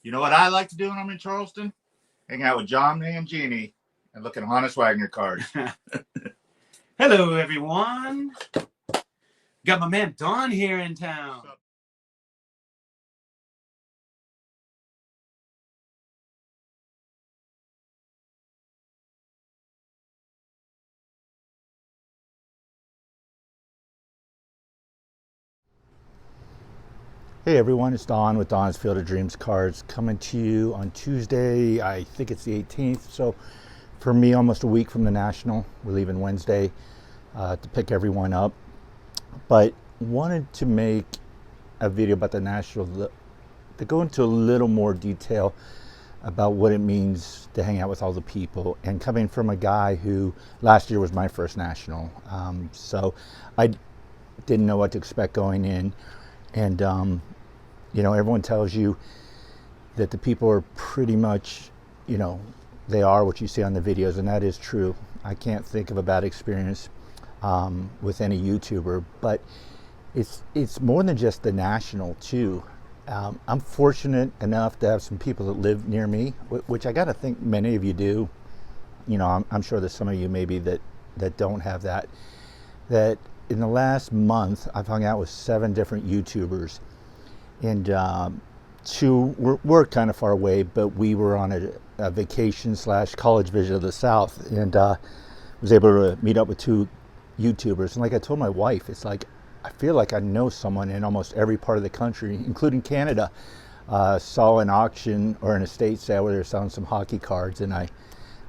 You know what I like to do when I'm in Charleston? Hang out with John Mangini and look at Honest Wagner cards. Hello, everyone. Got my man Don here in town. Hey everyone, it's Don with Don's Field of Dreams Cards coming to you on Tuesday. I think it's the 18th. So for me, almost a week from the National. We're leaving Wednesday to pick everyone up. But wanted to make a video about the National to go into a little more detail about what it means to hang out with all the people. And coming from a guy who last year was my first National. So I didn't know what to expect going in. And you know, everyone tells you that the people are pretty much, you know, they are what you see on the videos, and that is true. I can't think of a bad experience with any YouTuber, but it's more than just the National too. I'm fortunate enough to have some people that live near me, which I got to think many of you do. You know, I'm sure there's some of you maybe that don't have that. That in the last month, I've hung out with 7 different YouTubers. And 2 we're kind of far away, but we were on a vacation / college visit of the South, and was able to meet up with 2 YouTubers. And like I told my wife, it's like I feel like I know someone in almost every part of the country, including Canada. Saw an auction or an estate sale where they were selling some hockey cards, and I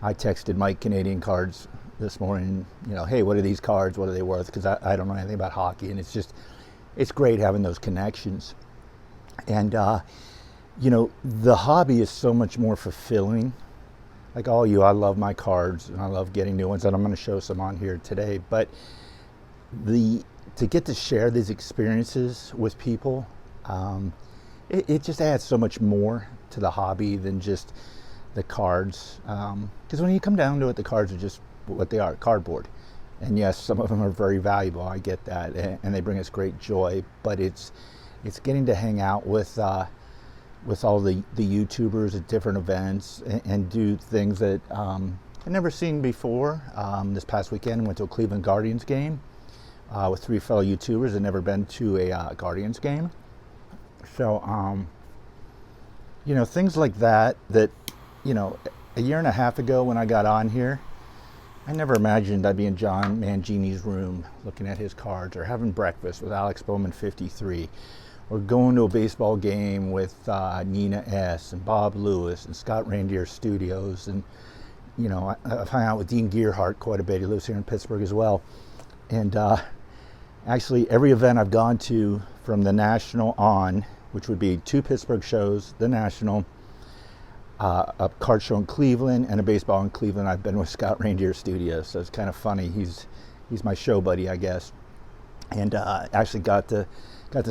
texted Mike Canadian Cards this morning, you know, hey, what are these cards? What are they worth? Because I don't know anything about hockey, and it's great having those connections. And, you know, the hobby is so much more fulfilling. Like all you, I love my cards and I love getting new ones, and I'm going to show some on here today. But to get to share these experiences with people, it just adds so much more to the hobby than just the cards. Because when you come down to it, the cards are just what they are, cardboard. And yes, some of them are very valuable. I get that, and they bring us great joy. But it's getting to hang out with all the YouTubers at different events and do things that I've never seen before. This past weekend, went to a Cleveland Guardians game with 3 fellow YouTubers. I'd never been to a Guardians game. So, you know, things like that, you know, a year and a half ago when I got on here, I never imagined I'd be in John Mangini's room looking at his cards, or having breakfast with Alex Bowman 53, or going to a baseball game with Nina S. and Bob Lewis and Scott Reindeer Studios. And, you know, I've hung out with Dean Gearhart quite a bit. He lives here in Pittsburgh as well. And actually, every event I've gone to from the National on, which would be 2 Pittsburgh shows, the National, a card show in Cleveland, and a baseball in Cleveland, I've been with Scott Reindeer Studios. So it's kind of funny. He's my show buddy, I guess. And actually got to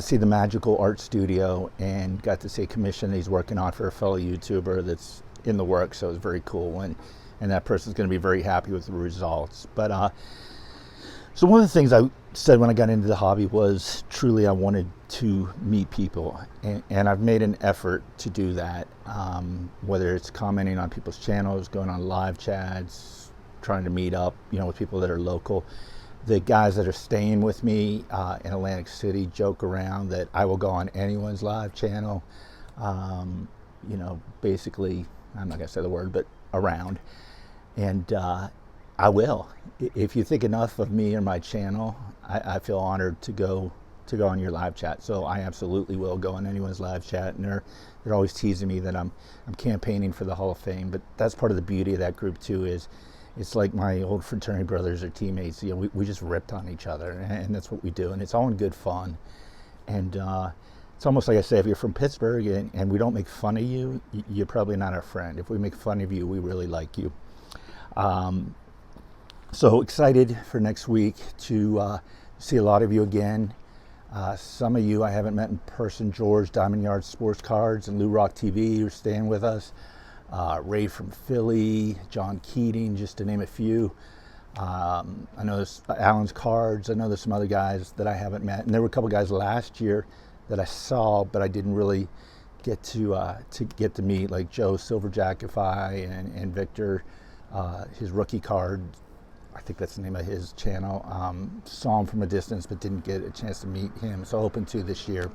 see the Magical Art Studio, and got to see a commission that he's working on for a fellow YouTuber that's in the works. So it was very cool, and that person's going to be very happy with the results. But so one of the things I said when I got into the hobby was truly I wanted to meet people, and I've made an effort to do that, whether it's commenting on people's channels, going on live chats, trying to meet up, you know, with people that are local. The guys that are staying with me in Atlantic City joke around that I will go on anyone's live channel, you know, basically, I'm not going to say the word, but around. And I will. If you think enough of me or my channel, I feel honored to go on your live chat. So I absolutely will go on anyone's live chat. And they're always teasing me that I'm campaigning for the Hall of Fame. But that's part of the beauty of that group too, is it's like my old fraternity brothers or teammates. You know, we just ripped on each other, and that's what we do. And it's all in good fun. And it's almost like I say, if you're from Pittsburgh and we don't make fun of you, you're probably not our friend. If we make fun of you, we really like you. So excited for next week to see a lot of you again. Some of you I haven't met in person. George, Diamond Yard Sports Cards, and Lou Rock TV are staying with us. Ray from Philly, John Keating, just to name a few. I know there's Alan's Cards. I know there's some other guys that I haven't met. And there were a couple guys last year that I saw, but I didn't really get to meet like Joe Silverjackify and Victor, his rookie card. I think that's the name of his channel. Saw him from a distance, but didn't get a chance to meet him. So hoping to this year.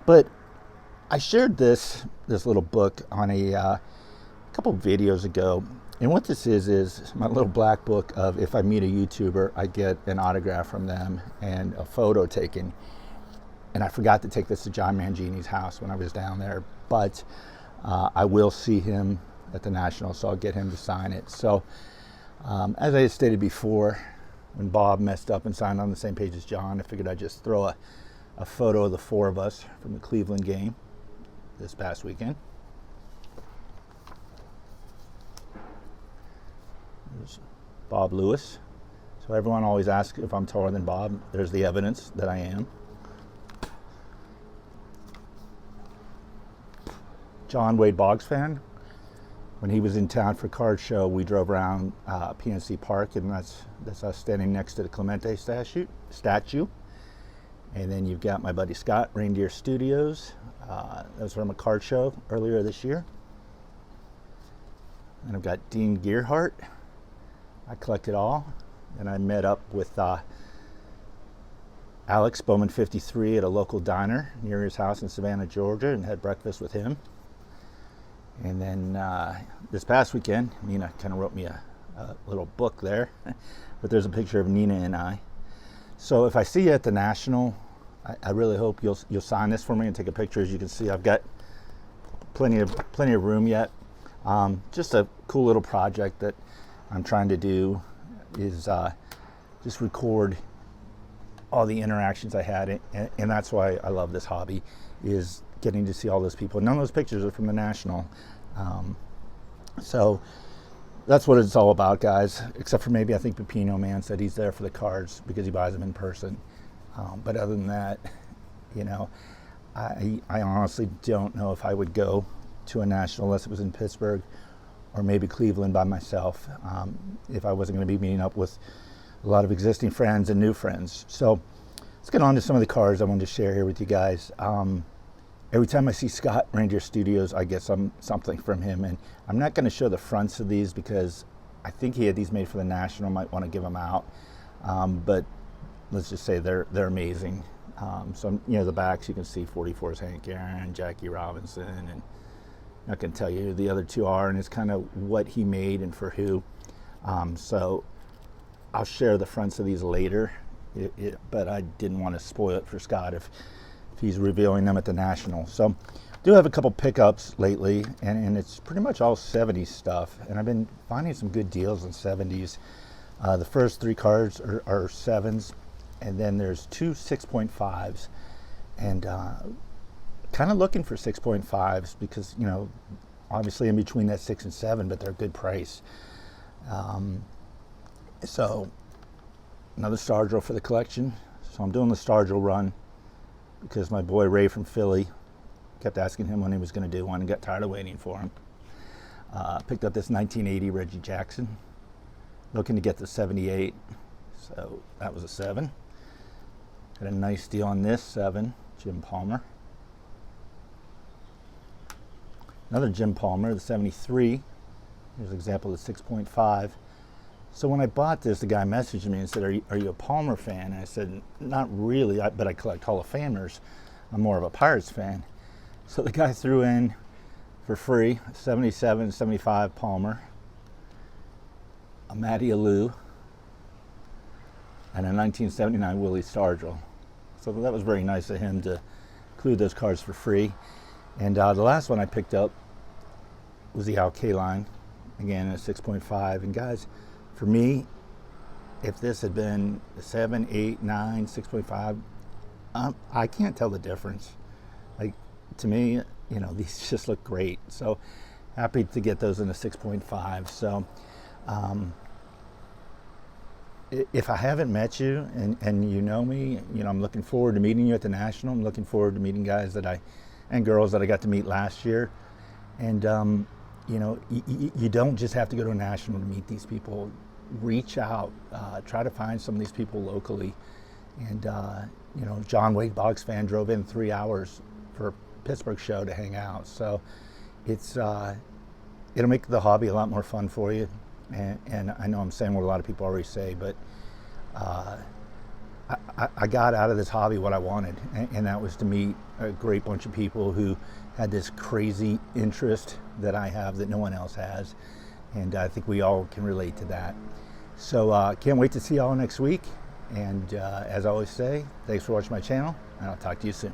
But I shared this little book on a couple videos ago, and what this is my little black book of if I meet a YouTuber, I get an autograph from them and a photo taken. And I forgot to take this to John Mangini's house when I was down there, but I will see him at the National, so I'll get him to sign it. So as I stated before, when Bob messed up and signed on the same page as John, I figured I'd just throw a photo of the four of us from the Cleveland game this past weekend. There's Bob Lewis. So everyone always asks if I'm taller than Bob. There's the evidence that I am. John Wade Boggs fan. When he was in town for card show, we drove around PNC Park, and that's us standing next to the Clemente statue. And then you've got my buddy Scott, Reindeer Studios. That was from a card show earlier this year. And I've got Dean Gearhart. I collect it all. And I met up with Alex Bowman 53 at a local diner near his house in Savannah, Georgia, and had breakfast with him. And then this past weekend, Nina kind of wrote me a little book there, but there's a picture of Nina and I. So if I see you at the National, I really hope you'll sign this for me and take a picture. As you can see, I've got plenty of room yet. Just a cool little project that I'm trying to do is just record all the interactions I had, and that's why I love this hobby, is getting to see all those people. None of those pictures are from the National. So that's what it's all about, guys, except for maybe I think Pepino Man said he's there for the cards because he buys them in person. But other than that, I honestly don't know if I would go to a National unless it was in Pittsburgh or maybe Cleveland by myself, if I wasn't going to be meeting up with a lot of existing friends and new friends. So let's get on to some of the cards I wanted to share here with you guys. Every time I see Scott Reindeer Studios, I get something from him, and I'm not going to show the fronts of these because I think he had these made for the National. Might want to give them out, but let's just say they're amazing. So the backs you can see 44's Hank Aaron, Jackie Robinson, and I can tell you who the other two are, and it's kind of what he made and for who. So I'll share the fronts of these later, but I didn't want to spoil it for Scott if he's revealing them at the National. So do have a couple pickups lately, and it's pretty much all 70s stuff, and I've been finding some good deals in 70s. The first three cards are 7s, and then there's two 6.5s, and kind of looking for 6.5s because obviously in between that 6 and 7, but they're a good price. So another Stargirl for the collection. So I'm doing the Stargirl run because my boy Ray from Philly kept asking him when he was going to do one and got tired of waiting for him. Picked up this 1980 Reggie Jackson, looking to get the 78, so that was a 7. Got a nice deal on this 7, Jim Palmer. Another Jim Palmer, the 73. Here's an example of the 6.5. So when I bought this, the guy messaged me and said, are you a Palmer fan? And I said, not really, but I collect Hall of Famers. I'm more of a Pirates fan. So the guy threw in for free 77, 75 Palmer, a Matty Alou, and a 1979 Willie Stargell. So that was very nice of him to include those cards for free. And the last one I picked up was the Al Kaline, again a 6.5. And guys, for me, if this had been a 7, 8, 9, 6.5, I can't tell the difference. Like, to me, these just look great. So happy to get those in a 6.5. So if I haven't met you and you know me, I'm looking forward to meeting you at the National. I'm looking forward to meeting guys and girls that I got to meet last year. And you don't just have to go to a National to meet these people. Reach out, try to find some of these people locally. And John Wade Boggs fan drove in 3 hours for Pittsburgh show to hang out. So it's it'll make the hobby a lot more fun for you. And I know I'm saying what a lot of people already say, but I got out of this hobby what I wanted, and that was to meet a great bunch of people who had this crazy interest that I have that no one else has, and I think we all can relate to that. So can't wait to see y'all next week, and as I always say, thanks for watching my channel, and I'll talk to you soon.